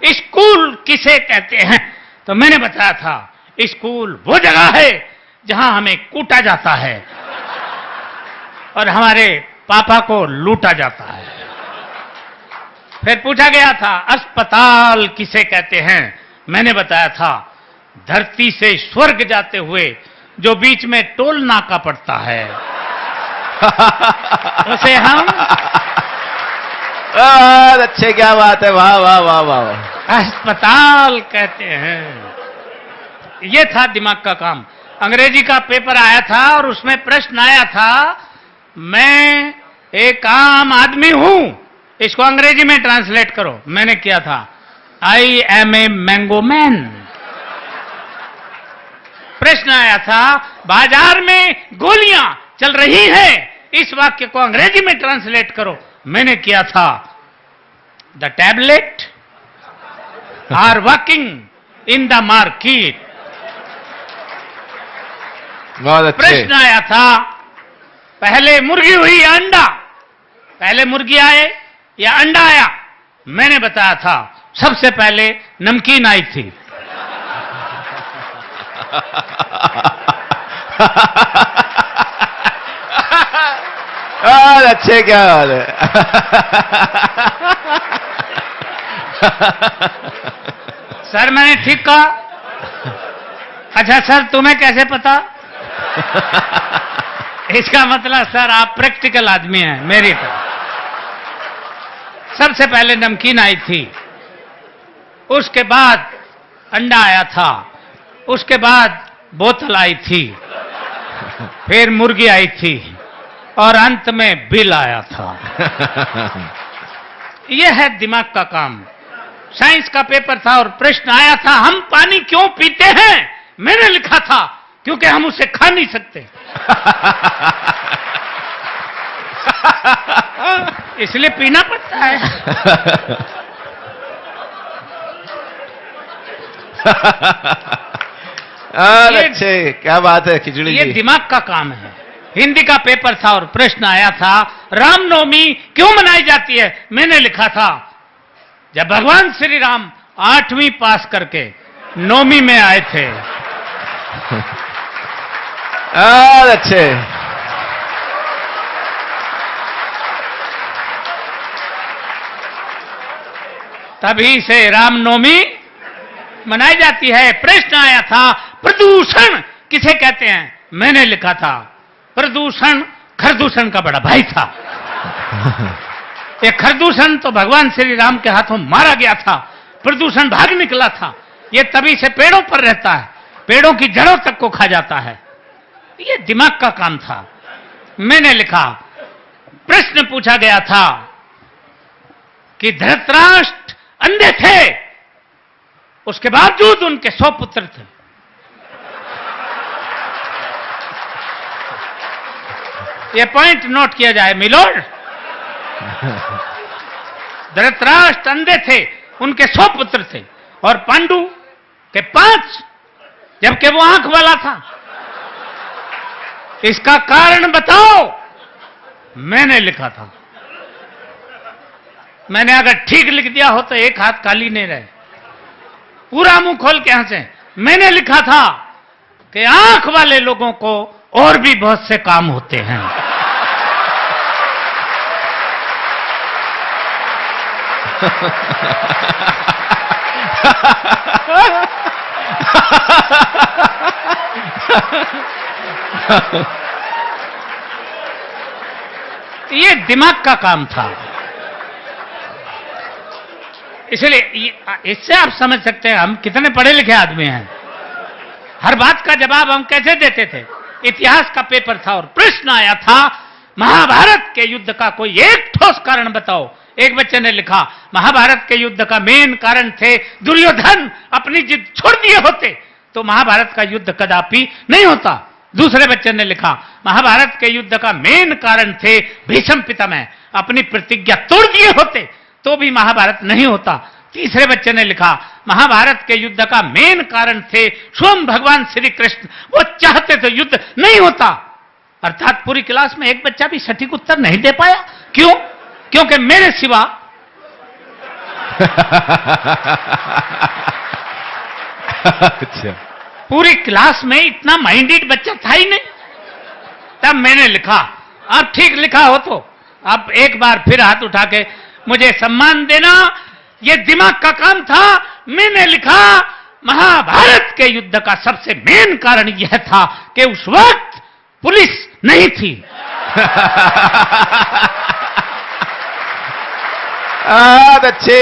School किसे कहते हैं? तो मैंने बताया था स्कूल वो जगह है जहां हमें कूटा जाता है और हमारे पापा को लूटा जाता है। फिर पूछा गया था अस्पताल किसे कहते हैं? मैंने बताया था धरती से स्वर्ग जाते हुए जो बीच में टोल नाका पड़ता है उसे हम अच्छे, क्या बात है, वाह वाह वाह वाह, अस्पताल कहते हैं। यह था दिमाग का काम। अंग्रेजी का पेपर आया था और उसमें प्रश्न आया था मैं एक आम आदमी हूं, इसको अंग्रेजी में ट्रांसलेट करो। मैंने किया था I am a mango man. प्रश्न आया था बाजार में गोलियां चल रही हैं, इस वाक्य को अंग्रेजी में ट्रांसलेट करो। मैंने किया था the tablet are working in the market. बहुत अच्छे। प्रश्न आया था पहले मुर्गी हुई या अंडा? पहले मुर्गी आए या अंडा आया? मैंने बताया था सबसे पहले नमकीन आई थी। अच्छे, क्या बात है। सर मैंने ठीक कहा? अच्छा सर तुम्हें कैसे पता? इसका मतलब सर आप प्रैक्टिकल आदमी हैं मेरी तरह। सबसे पहले नमकीन आई थी, उसके बाद अंडा आया था, उसके बाद बोतल आई थी, फिर मुर्गी आई थी और अंत में बिल आया था। यह है दिमाग का काम। साइंस का पेपर था और प्रश्न आया था हम पानी क्यों पीते हैं? मैंने लिखा था क्योंकि हम उसे खा नहीं सकते इसलिए पीना पड़ता है। अच्छे, क्या बात है खिचड़ी ये जी। दिमाग का काम है। हिंदी का पेपर था और प्रश्न आया था रामनवमी क्यों मनाई जाती है? मैंने लिखा था जब भगवान श्री राम 8वीं पास करके 9वीं में आए थे। अच्छे, तभी से रामनवमी मनाई जाती है। प्रश्न आया था प्रदूषण किसे कहते हैं? मैंने लिखा था प्रदूषण खरदूषण का बड़ा भाई था। ये खरदूषण तो भगवान श्री राम के हाथों मारा गया था, प्रदूषण भाग निकला था। ये तभी से पेड़ों पर रहता है, पेड़ों की जड़ों तक को खा जाता है। ये दिमाग का काम था। मैंने लिखा प्रश्न पूछा गया था कि धृतराष्ट्र अंधे थे, उसके बावजूद उनके 100 पुत्र थे। यह पॉइंट नोट किया जाए मिलोड। धृतराष्ट्र अंधे थे, उनके 100 पुत्र थे और पांडु के 5, जबकि वो आंख वाला था। इसका कारण बताओ। मैंने लिखा था। मैंने अगर ठीक लिख दिया हो तो एक हाथ खाली नहीं रहे, पूरा मुंह खोल के हंसे। मैंने लिखा था कि आंख वाले लोगों को और भी बहुत से काम होते हैं। ये दिमाग का काम था। इसलिए इससे आप समझ सकते हैं हम कितने पढ़े लिखे आदमी हैं। हर बात का जवाब हम कैसे देते थे। इतिहास का पेपर था और प्रश्न आया था महाभारत के युद्ध का कोई एक ठोस कारण बताओ। एक बच्चे ने लिखा महाभारत के युद्ध का मेन कारण थे दुर्योधन अपनी जिद छोड़ दिए होते तो महाभारत का युद्ध कदापि नहीं होता। दूसरे बच्चे ने लिखा महाभारत के युद्ध का मेन कारण थे भीष्म पितामह, अपनी प्रतिज्ञा तोड़ दिए होते तो भी महाभारत नहीं होता। तीसरे बच्चे ने लिखा महाभारत के युद्ध का मेन कारण थे स्वयं भगवान श्री कृष्ण, वो चाहते तो युद्ध नहीं होता। अर्थात पूरी क्लास में एक बच्चा भी सटीक उत्तर नहीं दे पाया। क्यों? क्योंकि मेरे सिवा अच्छा। पूरी क्लास में इतना माइंडेड बच्चा था ही नहीं। तब मैंने लिखा, अब ठीक लिखा हो तो अब एक बार फिर हाथ उठा के मुझे सम्मान देना, यह दिमाग का काम था। मैंने लिखा, महाभारत के युद्ध का सबसे मेन कारण यह था कि उस वक्त पुलिस नहीं थी। अच्छे।